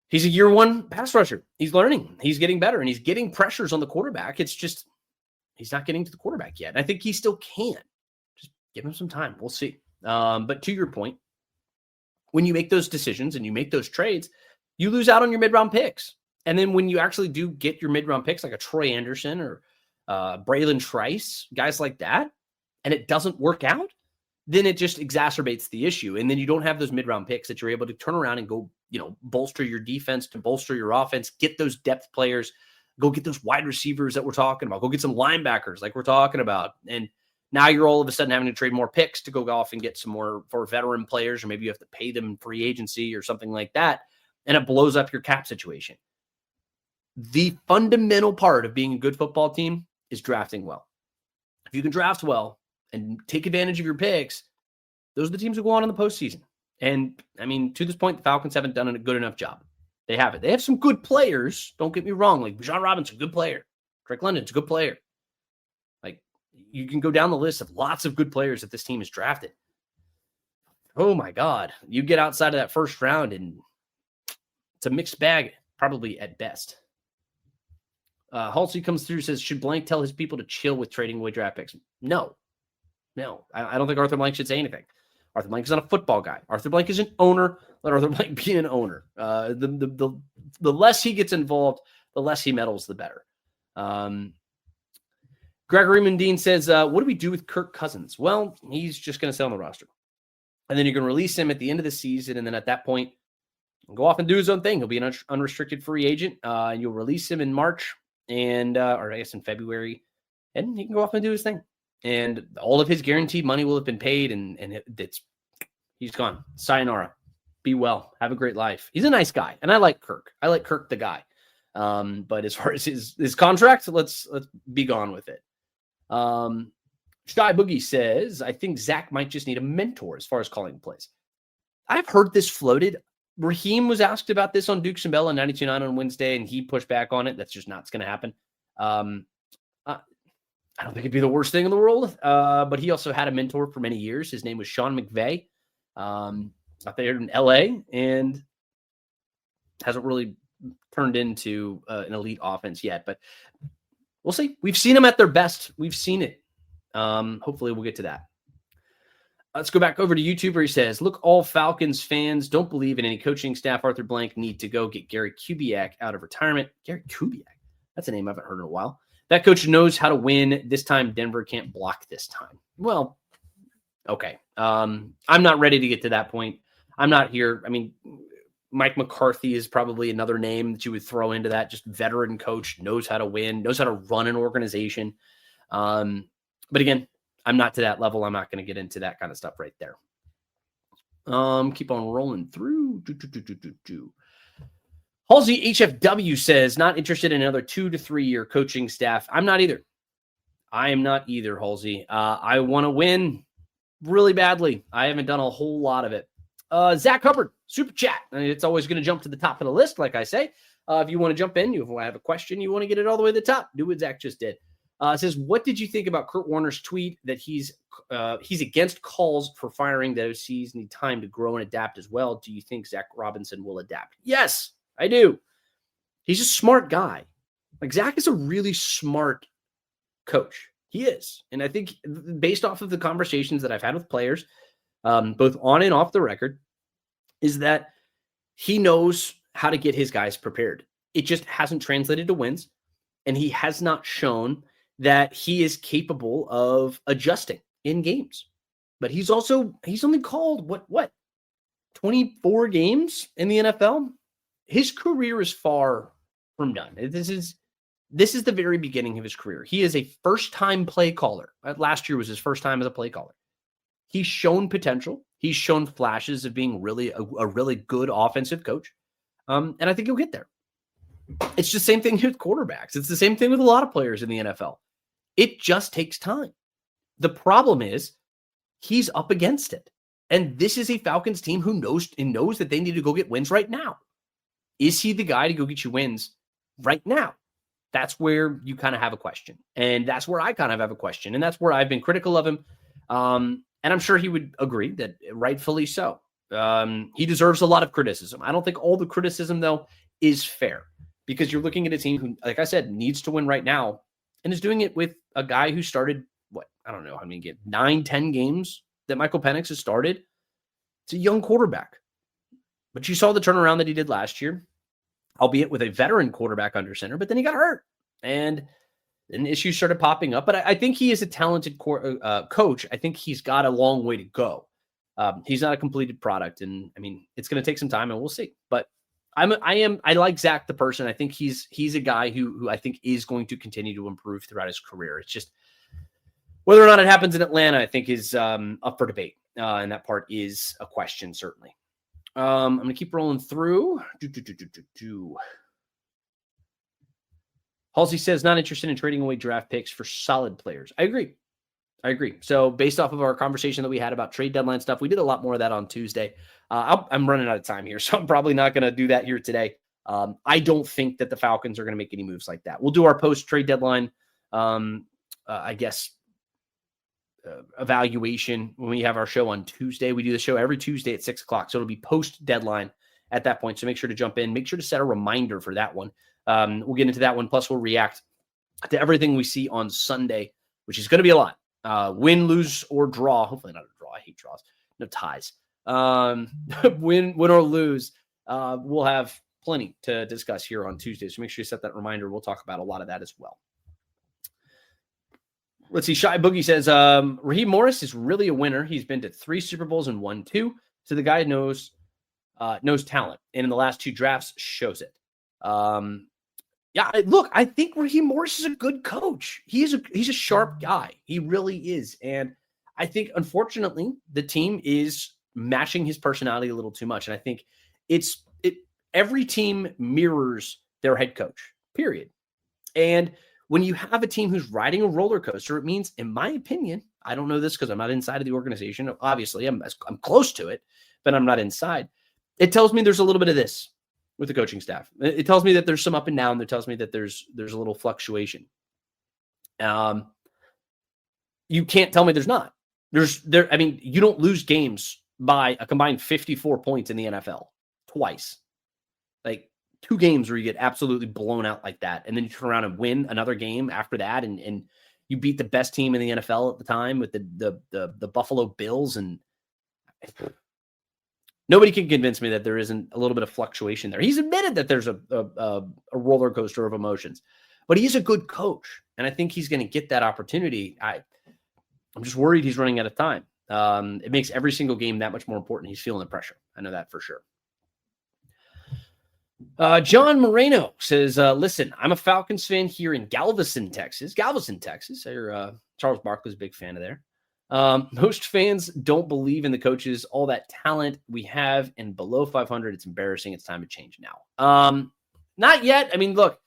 he's a year one pass rusher. He's learning. He's getting better, and he's getting pressures on the quarterback. It's just he's not getting to the quarterback yet. And I think he still can. Just give him some time. We'll see. But to your point, when you make those decisions and you make those trades, you lose out on your mid-round picks. And then when you actually do get your mid-round picks, like a Troy Anderson or Braylon Trice, guys like that, and it doesn't work out, then it just exacerbates the issue. And then you don't have those mid-round picks that you're able to turn around and go, bolster your defense, to bolster your offense, get those depth players, go get those wide receivers that we're talking about, go get some linebackers like we're talking about. And now you're all of a sudden having to trade more picks to go off and get some more for veteran players, or maybe you have to pay them in free agency or something like that. And it blows up your cap situation. The fundamental part of being a good football team is drafting well. If you can draft well and take advantage of your picks, those are the teams who go on in the postseason. And I mean, to this point, the Falcons haven't done a good enough job. They haven't. They have some good players. Don't get me wrong. Like Bijan Robinson, good player. Drake London's a good player. Like you can go down the list of lots of good players that this team has drafted. Oh my God. You get outside of that first round and it's a mixed bag, probably at best. Halsey comes through, says, should Blank tell his people to chill with trading away draft picks? No. I don't think Arthur Blank should say anything. Arthur Blank is not a football guy. Arthur Blank is an owner. Let Arthur Blank be an owner. The less he gets involved, the less he meddles, the better. Gregory Mundine says, what do we do with Kirk Cousins? Well, he's just going to stay on the roster. And then you're going to release him at the end of the season. And then at that point, go off and do his own thing. He'll be an unrestricted free agent. You'll release him in March or I guess in February, and he can go off and do his thing. And all of his guaranteed money will have been paid, and he's gone. Sayonara. Be well. Have a great life. He's a nice guy, and I like Kirk. I like Kirk the guy. But as far as his contract, let's be gone with it. Shy Boogie says, I think Zach might just need a mentor as far as calling plays. I've heard this floated. Raheem was asked about this on Dukes and Bell on 92.9 on Wednesday, and he pushed back on it. That's just not going to happen. I don't think it'd be the worst thing in the world, but he also had a mentor for many years. His name was Sean McVay, out there in L.A., and hasn't really turned into an elite offense yet. But we'll see. We've seen them at their best. We've seen it. Hopefully we'll get to that. Let's go back over to YouTube where he says, look, all Falcons fans don't believe in any coaching staff. Arthur Blank need to go get Gary Kubiak out of retirement. Gary Kubiak? That's a name I haven't heard in a while. That coach knows how to win. This time, Denver can't block this time. Well, okay. I'm not ready to get to that point. I'm not here. I mean, Mike McCarthy is probably another name that you would throw into that. Just veteran coach, knows how to win, knows how to run an organization. But again, I'm not to that level. I'm not going to get into that kind of stuff right there. Keep on rolling through. Halsey HFW says, not interested in another 2 to 3 year coaching staff. I'm not either. I am not either, Halsey. I want to win really badly. I haven't done a whole lot of it. Zach Hubbard, super chat. It's always going to jump to the top of the list, like I say. If you want to jump in, you have a question, you want to get it all the way to the top, do what Zach just did. It says, what did you think about Kurt Warner's tweet that he's against calls for firing, that OCs need time to grow and adapt as well? Do you think Zach Robinson will adapt? Yes, I do. He's a smart guy. Like, Zach is a really smart coach. He is. And I think based off of the conversations that I've had with players, both on and off the record, is that he knows how to get his guys prepared. It just hasn't translated to wins. And he has not shown that he is capable of adjusting in games. But he's only called what 24 games in the NFL. His career is far from done. This is the very beginning of his career. He is a first-time play caller. Last year was his first time as a play caller. He's shown potential. He's shown flashes of being really a really good offensive coach. And I think he'll get there. It's the same thing with quarterbacks. It's the same thing with a lot of players in the NFL. It just takes time. The problem is he's up against it. And this is a Falcons team who knows that they need to go get wins right now. Is he the guy to go get you wins right now? That's where you kind of have a question. And that's where I kind of have a question. And that's where I've been critical of him. And I'm sure he would agree that rightfully so. He deserves a lot of criticism. I don't think all the criticism, though, is fair, because you're looking at a team who, like I said, needs to win right now and is doing it with a guy who started, I don't know how many games, 9-10 games that Michael Penix has started. It's a young quarterback. But you saw the turnaround that he did last year, albeit with a veteran quarterback under center, but then he got hurt. And issues started popping up. But I think he is a talented coach. I think he's got a long way to go. He's not a completed product. And I mean, it's going to take some time and we'll see. But I like Zach, the person. I think he's a guy who I think is going to continue to improve throughout his career. It's just whether or not it happens in Atlanta, I think is up for debate. And that part is a question, certainly. I'm going to keep rolling through. Halsey says, not interested in trading away draft picks for solid players. I agree. So based off of our conversation that we had about trade deadline stuff, we did a lot more of that on Tuesday. I'm running out of time here, so I'm probably not going to do that here today. I don't think that the Falcons are going to make any moves like that. We'll do our post-trade deadline, evaluation when we have our show on Tuesday. We do the show every Tuesday at 6:00, so it'll be post-deadline at that point. So make sure to jump in. Make sure to set a reminder for that one. We'll get into that one. Plus, we'll react to everything we see on Sunday, which is going to be a lot. Win, lose, or draw. Hopefully not a draw. I hate draws. No ties. Win or lose. We'll have plenty to discuss here on Tuesday. So make sure you set that reminder. We'll talk about a lot of that as well. Let's see. Shy Boogie says, Raheem Morris is really a winner. He's been to 3 Super Bowls and won 2. So the guy knows talent. And in the last 2 drafts shows it. Look, I think Raheem Morris is a good coach. He's a sharp guy. He really is. And I think, unfortunately, the team is matching his personality a little too much. And I think every team mirrors their head coach, period. And when you have a team who's riding a roller coaster, it means, in my opinion, I don't know this because I'm not inside of the organization. Obviously, I'm close to it, but I'm not inside. It tells me there's a little bit of this with the coaching staff. It tells me that there's some up and down. It tells me that there's a little fluctuation. You can't tell me there's not. You don't lose games by a combined 54 points in the NFL twice. Like 2 games where you get absolutely blown out like that, and then you turn around and win another game after that, and you beat the best team in the NFL at the time with the Buffalo Bills, and nobody can convince me that there isn't a little bit of fluctuation there. He's admitted that there's a roller coaster of emotions, but he's a good coach, and I think he's going to get that opportunity. I'm just worried he's running out of time. It makes every single game that much more important. He's feeling the pressure. I know that for sure. John Moreno says, listen, I'm a Falcons fan here in Galveston, Texas. Charles Barkley's a big fan of there. Most fans don't believe in the coaches, all that talent we have, and below 500, it's embarrassing. It's time to change now. Not yet. I mean, look,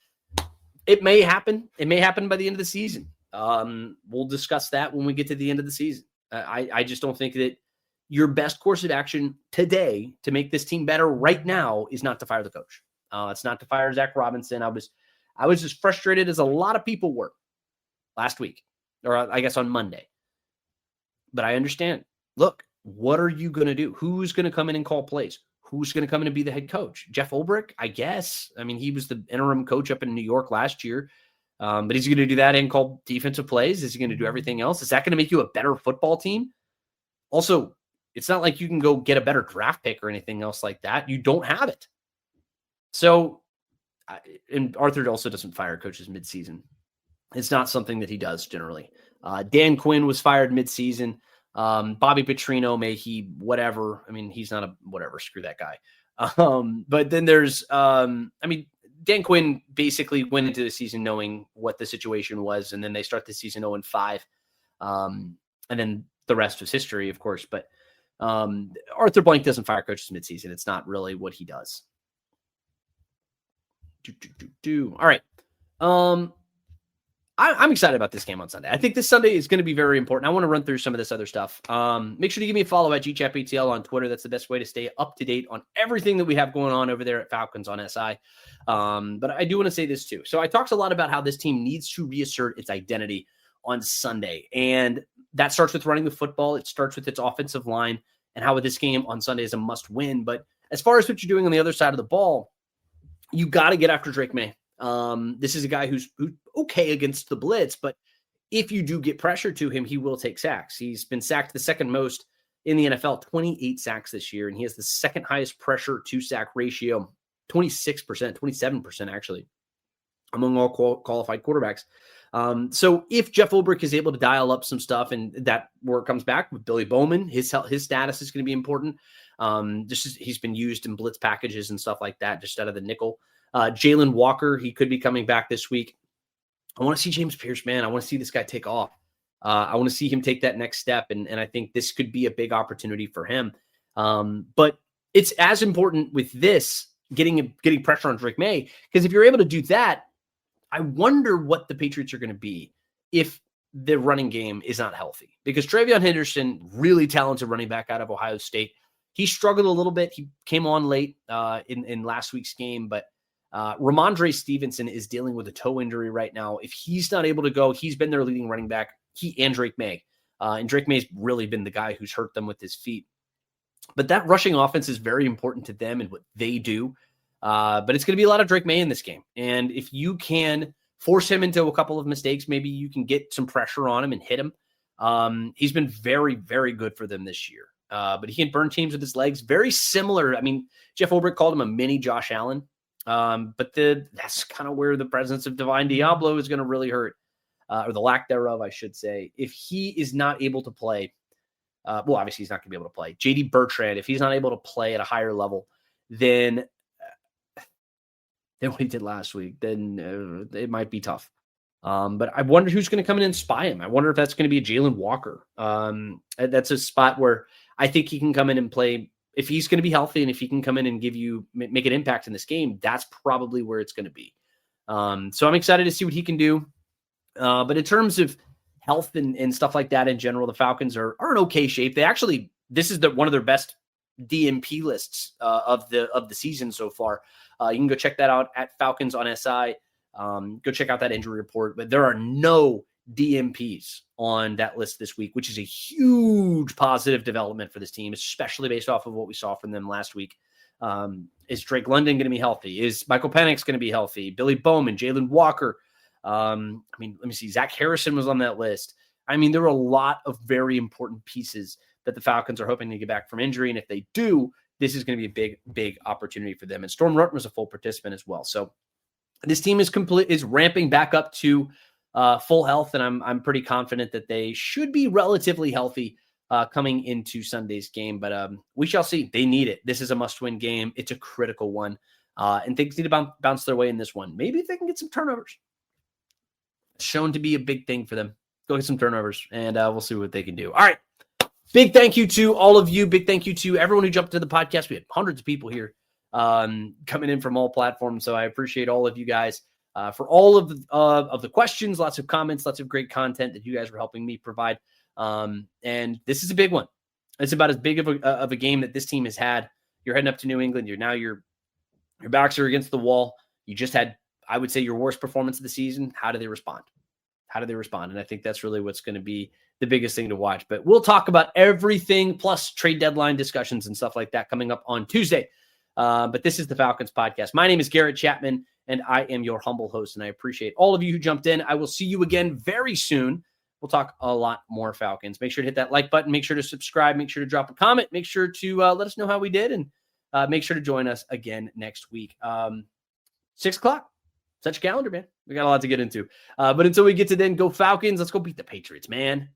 it may happen. It may happen by the end of the season. We'll discuss that when we get to the end of the season. I just don't think that your best course of action today to make this team better right now is not to fire the coach. It's not to fire Zach Robinson. I was as frustrated as a lot of people were last week, or I guess on Monday. But I understand. Look, what are you going to do? Who's going to come in and call plays? Who's going to come in and be the head coach? Jeff Ulbrich, I guess. I mean, he was the interim coach up in New York last year. But he's going to do that and call defensive plays. Is he going to do everything else? Is that going to make you a better football team? Also, it's not like you can go get a better draft pick or anything else like that. You don't have it. So, and Arthur also doesn't fire coaches midseason. It's not something that he does generally. Dan Quinn was fired midseason. Bobby Petrino, whatever. I mean, he's not a whatever. Screw that guy. But then there's, Dan Quinn basically went into the season knowing what the situation was, and then they start the season 0-5. And then the rest was history, of course. But Arthur Blank doesn't fire coaches midseason. It's not really what he does. All right. I'm excited about this game on Sunday. I think this Sunday is going to be very important. I want to run through some of this other stuff. Make sure to give me a follow at GChatBTL on Twitter. That's the best way to stay up to date on everything that we have going on over there at Falcons on SI. But I do want to say this too. So I talked a lot about how this team needs to reassert its identity on Sunday. And that starts with running the football. It starts with its offensive line and how this game on Sunday is a must win. But as far as what you're doing on the other side of the ball, you got to get after Drake May. This is a guy who's okay against the blitz, but if you do get pressure to him, he will take sacks. He's been sacked the second most in the NFL, 28 sacks this year, and he has the second highest pressure to sack ratio, 26%, 27% actually, among all qualified quarterbacks. So if Jeff Ulbrich is able to dial up some stuff, and that where it comes back with Billy Bowman, his status is going to be important. He's been used in blitz packages and stuff like that, just out of the nickel. Jalen Walker, he could be coming back this week. I want to see James Pierce, man. I want to see this guy take off. I want to see him take that next step, and I think this could be a big opportunity for him. But it's as important with this, getting pressure on Drake May, because if you're able to do that, I wonder what the Patriots are going to be if the running game is not healthy. Because Travion Henderson, really talented running back out of Ohio State, he struggled a little bit. He came on late in last week's game, but Ramondre Stevenson is dealing with a toe injury right now. If he's not able to go, he's been their leading running back, he and Drake May. And Drake May's really been the guy who's hurt them with his feet. But that rushing offense is very important to them and what they do. But it's going to be a lot of Drake May in this game. And if you can force him into a couple of mistakes, maybe you can get some pressure on him and hit him. He's been very, very good for them this year. But he can burn teams with his legs. Very similar. I mean, Jeff Ulbrich called him a mini Josh Allen. But that's kind of where the presence of Divine Diablo is going to really hurt, or the lack thereof, I should say. If he is not able to play, obviously he's not going to be able to play. JD Bertrand, if he's not able to play at a higher level than what he did last week, then it might be tough. But I wonder who's going to come in and spy him. I wonder if that's going to be a Jalen Walker. That's a spot where I think he can come in and play. If he's going to be healthy and if he can come in and make an impact in this game, that's probably where it's going to be. So I'm excited to see what he can do. But in terms of health and stuff like that in general, the Falcons are in okay shape. This is one of their best DMP lists of the season so far. You can go check that out at Falcons on SI. Go check out that injury report. But there are no DMPs on that list this week, which is a huge positive development for this team, especially based off of what we saw from them last week. Is Drake London going to be healthy? Is Michael Penix going to be healthy? Billy Bowman, Jalen Walker. Let me see. Zach Harrison was on that list. I mean, there are a lot of very important pieces that the Falcons are hoping to get back from injury. And if they do, this is going to be a big, big opportunity for them. And Storm Rutten was a full participant as well. So this team is ramping back up to full health, and I'm pretty confident that they should be relatively healthy coming into Sunday's game. But we shall see. They need it. This is a must-win game. It's a critical one. And things need to bounce their way in this one. Maybe if they can get some turnovers. Shown to be a big thing for them. Go get some turnovers, and we'll see what they can do. All right. Big thank you to all of you. Big thank you to everyone who jumped into the podcast. We had hundreds of people here coming in from all platforms, so I appreciate all of you guys for all of the questions, lots of comments, lots of great content that you guys were helping me provide. And this is a big one. It's about as big of a game that this team has had. You're heading up to New England. Your backs are against the wall. You just had, I would say, your worst performance of the season. How do they respond? And I think that's really what's going to be the biggest thing to watch. But we'll talk about everything plus trade deadline discussions and stuff like that coming up on Tuesday. But this is the Falcons Podcast. My name is Garrett Chapman, and I am your humble host, and I appreciate all of you who jumped in. I will see you again very soon. We'll talk a lot more Falcons. Make sure to hit that like button. Make sure to subscribe. Make sure to drop a comment. Make sure to let us know how we did, and make sure to join us again next week. 6 o'clock. Set your calendar, man. We got a lot to get into. But until we get to then, go Falcons. Let's go beat the Patriots, man.